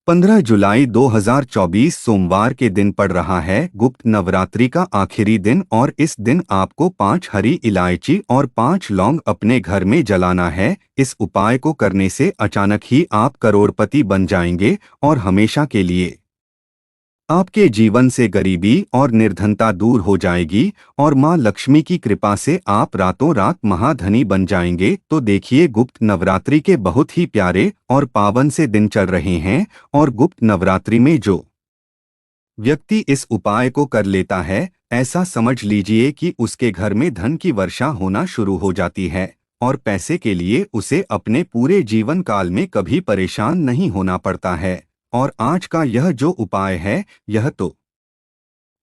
15 जुलाई 2024 सोमवार के दिन पड़ रहा है गुप्त नवरात्रि का आखिरी दिन और इस दिन आपको 5 हरी इलायची और 5 लौंग अपने घर में जलाना है। इस उपाय को करने से अचानक ही आप करोड़पति बन जाएंगे और हमेशा के लिए आपके जीवन से गरीबी और निर्धनता दूर हो जाएगी और मां लक्ष्मी की कृपा से आप रातों रात महाधनी बन जाएंगे। तो देखिए, गुप्त नवरात्रि के बहुत ही प्यारे और पावन से दिन चल रहे हैं और गुप्त नवरात्रि में जो व्यक्ति इस उपाय को कर लेता है, ऐसा समझ लीजिए कि उसके घर में धन की वर्षा होना शुरू हो जाती है और पैसे के लिए उसे अपने पूरे जीवन काल में कभी परेशान नहीं होना पड़ता है। और आज का यह जो उपाय है, यह तो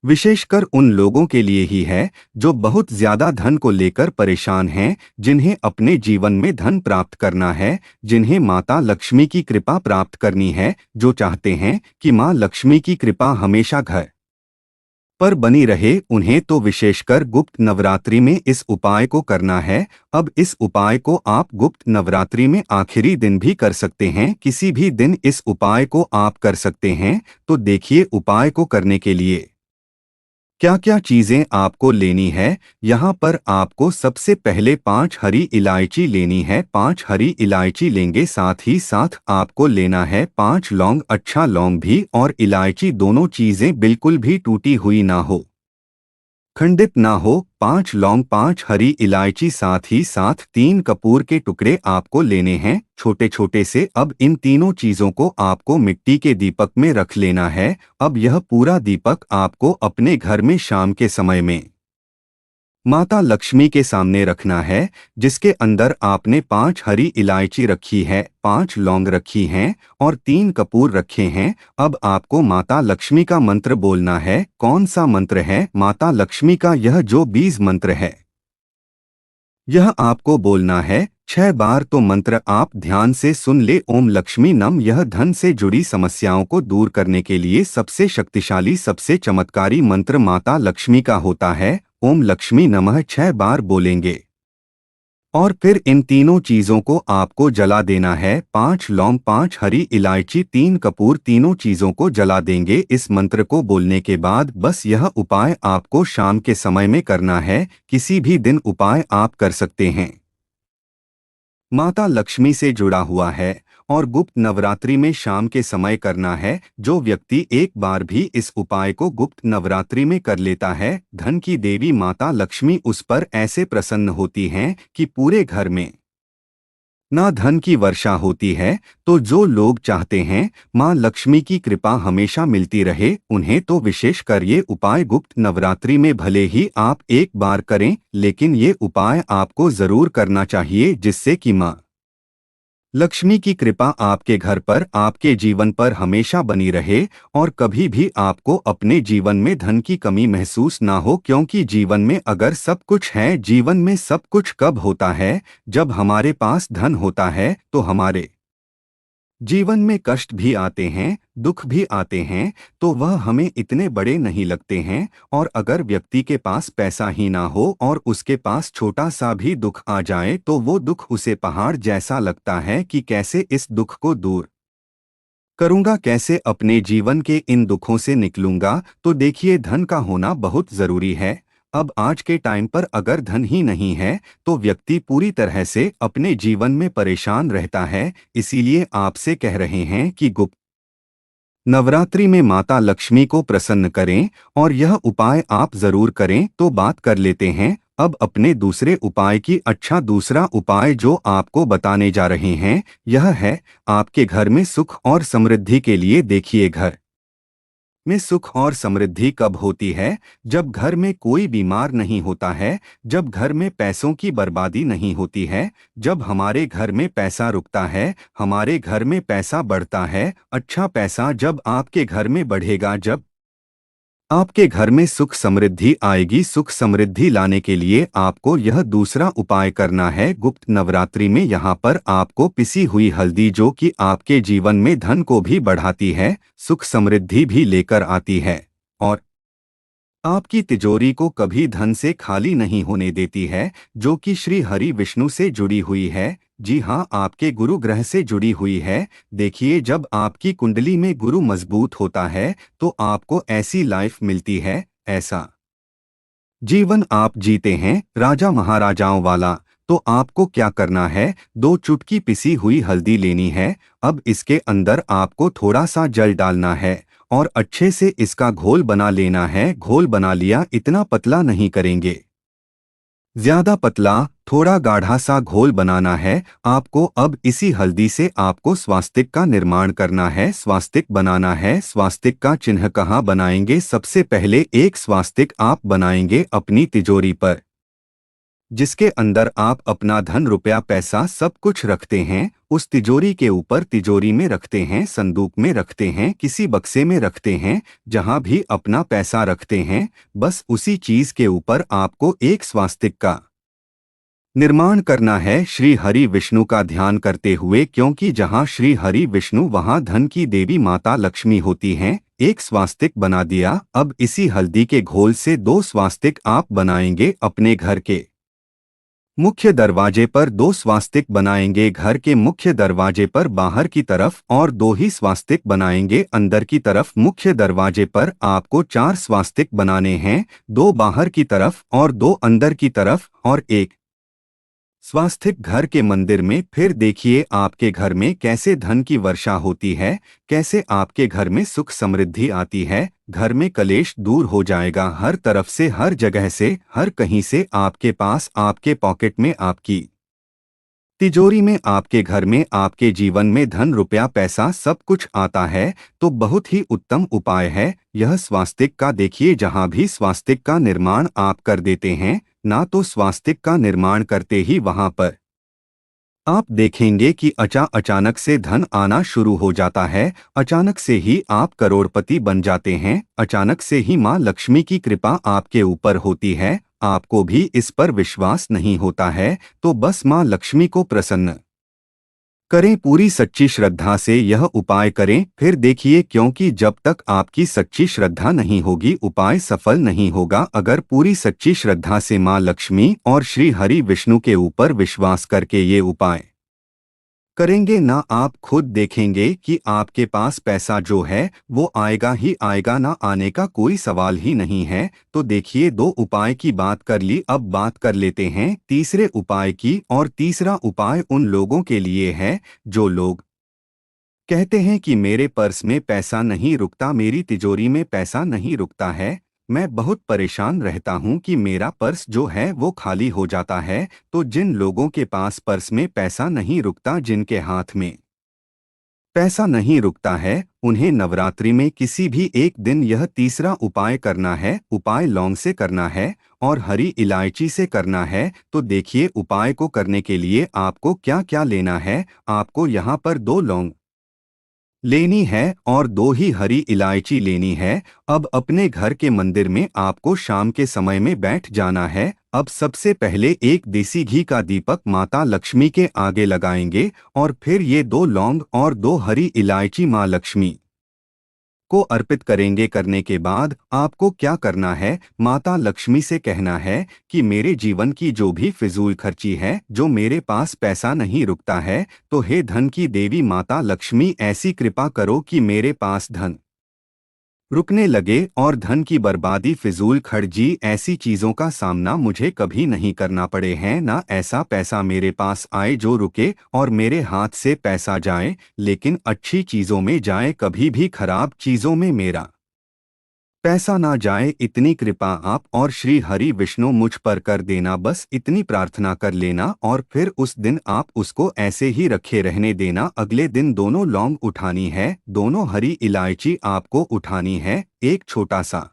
विशेषकर उन लोगों के लिए ही है जो बहुत ज्यादा धन को लेकर परेशान हैं, जिन्हें अपने जीवन में धन प्राप्त करना है, जिन्हें माता लक्ष्मी की कृपा प्राप्त करनी है, जो चाहते हैं कि मां लक्ष्मी की कृपा हमेशा घर पर बनी रहे। उन्हें तो विशेषकर गुप्त नवरात्रि में इस उपाय को करना है। अब इस उपाय को आप गुप्त नवरात्रि में आखिरी दिन भी कर सकते हैं, किसी भी दिन इस उपाय को आप कर सकते हैं। तो देखिए, उपाय को करने के लिए क्या क्या चीजें आपको लेनी है। यहाँ पर आपको सबसे पहले 5 हरी इलायची लेनी है। 5 हरी इलायची लेंगे, साथ ही साथ आपको लेना है 5 लौंग। अच्छा, लौंग भी और इलायची दोनों चीजें बिल्कुल भी टूटी हुई ना हो, खंडित ना हो। 5 लौंग, 5 हरी इलायची, साथ ही साथ 3 कपूर के टुकड़े आपको लेने हैं, छोटे छोटे से। अब इन तीनों चीजों को आपको मिट्टी के दीपक में रख लेना है। अब यह पूरा दीपक आपको अपने घर में शाम के समय में माता लक्ष्मी के सामने रखना है, जिसके अंदर आपने 5 हरी इलायची रखी है, 5 लौंग रखी हैं और 3 कपूर रखे हैं। अब आपको माता लक्ष्मी का मंत्र बोलना है। कौन सा मंत्र है? माता लक्ष्मी का यह जो बीज मंत्र है, यह आपको बोलना है 6 बार। तो मंत्र आप ध्यान से सुन ले। ओम लक्ष्मी नम। यह धन से जुड़ी समस्याओं को दूर करने के लिए सबसे शक्तिशाली, सबसे चमत्कारी मंत्र माता लक्ष्मी का होता है। ओम लक्ष्मी नमः 6 बार बोलेंगे और फिर इन तीनों चीजों को आपको जला देना है। 5 लौंग, 5 हरी इलायची, 3 कपूर, तीनों चीजों को जला देंगे। इस मंत्र को बोलने के बाद बस यह उपाय आपको शाम के समय में करना है। किसी भी दिन उपाय आप कर सकते हैं, माता लक्ष्मी से जुड़ा हुआ है और गुप्त नवरात्रि में शाम के समय करना है। जो व्यक्ति एक बार भी इस उपाय को गुप्त नवरात्रि में कर लेता है, धन की देवी माता लक्ष्मी उस पर ऐसे प्रसन्न होती हैं कि पूरे घर में ना धन की वर्षा होती है। तो जो लोग चाहते हैं मां लक्ष्मी की कृपा हमेशा मिलती रहे, उन्हें तो विशेषकर ये उपाय गुप्त नवरात्रि में भले ही आप एक बार करें, लेकिन ये उपाय आपको जरूर करना चाहिए, जिससे कि मां लक्ष्मी की कृपा आपके घर पर, आपके जीवन पर हमेशा बनी रहे और कभी भी आपको अपने जीवन में धन की कमी महसूस ना हो। क्योंकि जीवन में अगर सब कुछ है, जीवन में सब कुछ कब होता है? जब हमारे पास धन होता है। तो हमारे जीवन में कष्ट भी आते हैं, दुख भी आते हैं, तो वह हमें इतने बड़े नहीं लगते हैं। और अगर व्यक्ति के पास पैसा ही ना हो और उसके पास छोटा सा भी दुख आ जाए, तो वो दुख उसे पहाड़ जैसा लगता है कि कैसे इस दुख को दूर करूंगा, कैसे अपने जीवन के इन दुखों से निकलूंगा। तो देखिए, धन का होना बहुत जरूरी है। अब आज के टाइम पर अगर धन ही नहीं है, तो व्यक्ति पूरी तरह से अपने जीवन में परेशान रहता है। इसीलिए आपसे कह रहे हैं कि गुप्त नवरात्रि में माता लक्ष्मी को प्रसन्न करें और यह उपाय आप जरूर करें। तो बात कर लेते हैं अब अपने दूसरे उपाय की। अच्छा, दूसरा उपाय जो आपको बताने जा रहे हैं, यह है आपके घर में सुख और समृद्धि के लिए। देखिए, घर में सुख और समृद्धि कब होती है? जब घर में कोई बीमार नहीं होता है, जब घर में पैसों की बर्बादी नहीं होती है, जब हमारे घर में पैसा रुकता है, हमारे घर में पैसा बढ़ता है। अच्छा, पैसा जब आपके घर में बढ़ेगा, जब आपके घर में सुख समृद्धि आएगी। सुख समृद्धि लाने के लिए आपको यह दूसरा उपाय करना है गुप्त नवरात्रि में। यहाँ पर आपको पिसी हुई हल्दी, जो कि आपके जीवन में धन को भी बढ़ाती है, सुख समृद्धि भी लेकर आती है और आपकी तिजोरी को कभी धन से खाली नहीं होने देती है, जो कि श्री हरि विष्णु से जुड़ी हुई है। जी हाँ, आपके गुरु ग्रह से जुड़ी हुई है। देखिए, जब आपकी कुंडली में गुरु मजबूत होता है तो आपको ऐसी लाइफ मिलती है, ऐसा जीवन आप जीते हैं राजा महाराजाओं वाला। तो आपको क्या करना है, 2 चुटकी पिसी हुई हल्दी लेनी है। अब इसके अंदर आपको थोड़ा सा जल डालना है और अच्छे से इसका घोल बना लेना है। घोल बना लिया, इतना पतला नहीं करेंगे, ज्यादा पतला, थोड़ा गाढ़ा सा घोल बनाना है आपको। अब इसी हल्दी से आपको स्वास्तिक का निर्माण करना है, स्वास्तिक बनाना है। स्वास्तिक का चिन्ह कहाँ बनाएंगे? सबसे पहले एक स्वास्तिक आप बनाएंगे अपनी तिजोरी पर, जिसके अंदर आप अपना धन रुपया पैसा सब कुछ रखते हैं। उस तिजोरी के ऊपर, तिजोरी में रखते हैं, संदूक में रखते हैं, किसी बक्से में रखते हैं, जहां भी अपना पैसा रखते हैं, बस उसी चीज के ऊपर आपको एक स्वास्तिक का निर्माण करना है, श्री हरि विष्णु का ध्यान करते हुए, क्योंकि जहां श्री हरि विष्णु वहां धन की देवी माता लक्ष्मी होती हैं। एक स्वास्तिक बना दिया। अब इसी हल्दी के घोल से 2 स्वास्तिक आप बनाएंगे अपने घर के मुख्य दरवाजे पर। 2 स्वास्तिक बनाएंगे घर के मुख्य दरवाजे पर बाहर की तरफ, और 2 ही स्वास्तिक बनाएंगे अंदर की तरफ। मुख्य दरवाजे पर आपको 4 स्वास्तिक बनाने हैं, 2 बाहर की तरफ और 2 अंदर की तरफ, और एक स्वास्तिक घर के मंदिर में। फिर देखिए आपके घर में कैसे धन की वर्षा होती है, कैसे आपके घर में सुख समृद्धि आती है। घर में कलेश दूर हो जाएगा, हर तरफ से, हर जगह से, हर कहीं से आपके पास, आपके पॉकेट में, आपकी तिजोरी में, आपके घर में, आपके जीवन में धन रुपया पैसा सब कुछ आता है। तो बहुत ही उत्तम उपाय है यह स्वास्तिक का। देखिए, जहां भी स्वास्तिक का निर्माण आप कर देते हैं, ना तो स्वास्तिक का निर्माण करते ही वहां पर आप देखेंगे कि अचानक से धन आना शुरू हो जाता है। अचानक से ही आप करोड़पति बन जाते हैं। अचानक से ही माँ लक्ष्मी की कृपा आपके ऊपर होती है। आपको भी इस पर विश्वास नहीं होता है, तो बस माँ लक्ष्मी को प्रसन्न करें, पूरी सच्ची श्रद्धा से यह उपाय करें। फिर देखिए, क्योंकि जब तक आपकी सच्ची श्रद्धा नहीं होगी, उपाय सफल नहीं होगा। अगर पूरी सच्ची श्रद्धा से माँ लक्ष्मी और श्री हरि विष्णु के ऊपर विश्वास करके ये उपाय करेंगे ना, आप खुद देखेंगे कि आपके पास पैसा जो है वो आएगा ही आएगा, ना आने का कोई सवाल ही नहीं है। तो देखिए, 2 उपाय की बात कर ली, अब बात कर लेते हैं तीसरे उपाय की। और तीसरा उपाय उन लोगों के लिए है जो लोग कहते हैं कि मेरे पर्स में पैसा नहीं रुकता, मेरी तिजोरी में पैसा नहीं रुकता है, मैं बहुत परेशान रहता हूं कि मेरा पर्स जो है वो खाली हो जाता है। तो जिन लोगों के पास पर्स में पैसा नहीं रुकता, जिनके हाथ में पैसा नहीं रुकता है, उन्हें नवरात्रि में किसी भी एक दिन यह तीसरा उपाय करना है। उपाय लौंग से करना है और हरी इलायची से करना है। तो देखिए, उपाय को करने के लिए आपको क्या क्या लेना है। आपको यहाँ पर 2 लौंग लेनी है और 2 ही हरी इलायची लेनी है। अब अपने घर के मंदिर में आपको शाम के समय में बैठ जाना है। अब सबसे पहले एक देसी घी का दीपक माता लक्ष्मी के आगे लगाएंगे, और फिर ये 2 लौंग और 2 हरी इलायची माँ लक्ष्मी को अर्पित करेंगे। करने के बाद आपको क्या करना है, माता लक्ष्मी से कहना है कि मेरे जीवन की जो भी फिजूल खर्ची है, जो मेरे पास पैसा नहीं रुकता है, तो हे धन की देवी माता लक्ष्मी, ऐसी कृपा करो कि मेरे पास धन रुकने लगे और धन की बर्बादी, फिजूल खर्ची, ऐसी चीजों का सामना मुझे कभी नहीं करना पड़े हैं। ना ऐसा पैसा मेरे पास आए जो रुके और मेरे हाथ से पैसा जाए, लेकिन अच्छी चीजों में जाए, कभी भी खराब चीजों में मेरा पैसा ना जाए। इतनी कृपा आप और श्री हरि विष्णु मुझ पर कर देना, बस इतनी प्रार्थना कर लेना। और फिर उस दिन आप उसको ऐसे ही रखे रहने देना। अगले दिन 2 लौंग उठानी है, 2 हरी इलायची आपको उठानी है, एक छोटा सा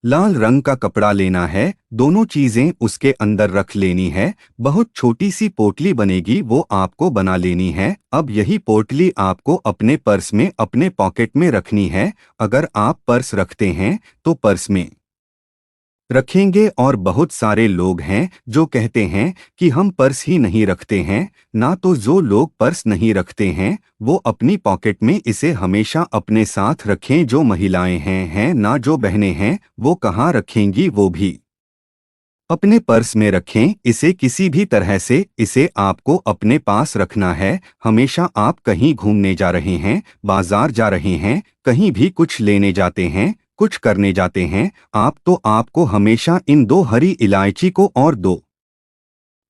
लाल रंग का कपड़ा लेना है, दोनों चीजें उसके अंदर रख लेनी है। बहुत छोटी सी पोटली बनेगी, वो आपको बना लेनी है। अब यही पोटली आपको अपने पर्स में, अपने पॉकेट में रखनी है। अगर आप पर्स रखते हैं तो पर्स में रखेंगे। और बहुत सारे लोग हैं जो कहते हैं कि हम पर्स ही नहीं रखते हैं। ना तो जो लोग पर्स नहीं रखते हैं वो अपनी पॉकेट में इसे हमेशा अपने साथ रखें। जो महिलाएं हैं ना जो बहनें हैं वो कहाँ रखेंगी, वो भी अपने पर्स में रखें। इसे किसी भी तरह से इसे आपको अपने पास रखना है। हमेशा आप कहीं घूमने जा रहे हैं, बाजार जा रहे हैं, कहीं भी कुछ लेने जाते हैं, कुछ करने जाते हैं आप, तो आपको हमेशा इन 2 हरी इलायची को और 2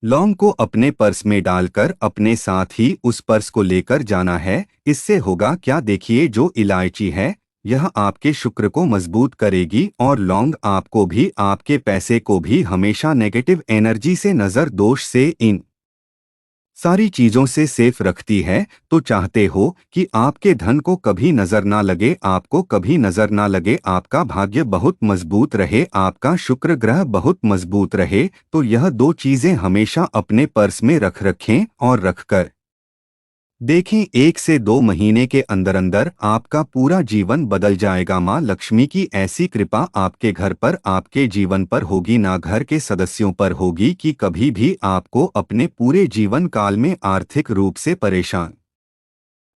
लौंग को अपने पर्स में डालकर अपने साथ ही उस पर्स को लेकर जाना है। इससे होगा क्या, देखिए जो इलायची है यह आपके शुक्र को मजबूत करेगी और लौंग आपको भी, आपके पैसे को भी हमेशा नेगेटिव एनर्जी से, नज़र दोष से, इन सारी चीजों से सेफ रखती है। तो चाहते हो कि आपके धन को कभी नजर ना लगे, आपको कभी नजर ना लगे, आपका भाग्य बहुत मजबूत रहे, आपका शुक्र ग्रह बहुत मजबूत रहे, तो यह 2 चीजें हमेशा अपने पर्स में रखें और रखकर देखें 1 से 2 महीने के अंदर अंदर आपका पूरा जीवन बदल जाएगा। माँ लक्ष्मी की ऐसी कृपा आपके घर पर, आपके जीवन पर होगी, ना घर के सदस्यों पर होगी, कि कभी भी आपको अपने पूरे जीवन काल में आर्थिक रूप से परेशान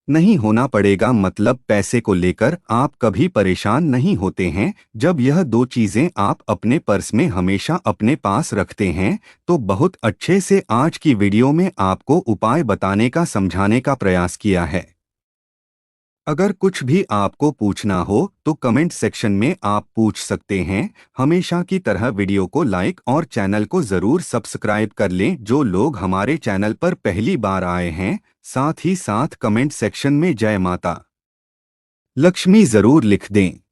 नहीं होना पड़ेगा। मतलब पैसे को लेकर आप कभी परेशान नहीं होते हैं। जब यह 2 चीजें आप अपने पर्स में हमेशा अपने पास रखते हैं तो बहुत अच्छे से आज की वीडियो में आपको उपाय बताने का, समझाने का प्रयास किया है। अगर कुछ भी आपको पूछना हो तो कमेंट सेक्शन में आप पूछ सकते हैं। हमेशा की तरह वीडियो को लाइक और चैनल को ज़रूर सब्सक्राइब कर लें जो लोग हमारे चैनल पर पहली बार आए हैं। साथ ही साथ कमेंट सेक्शन में जय माता लक्ष्मी ज़रूर लिख दें।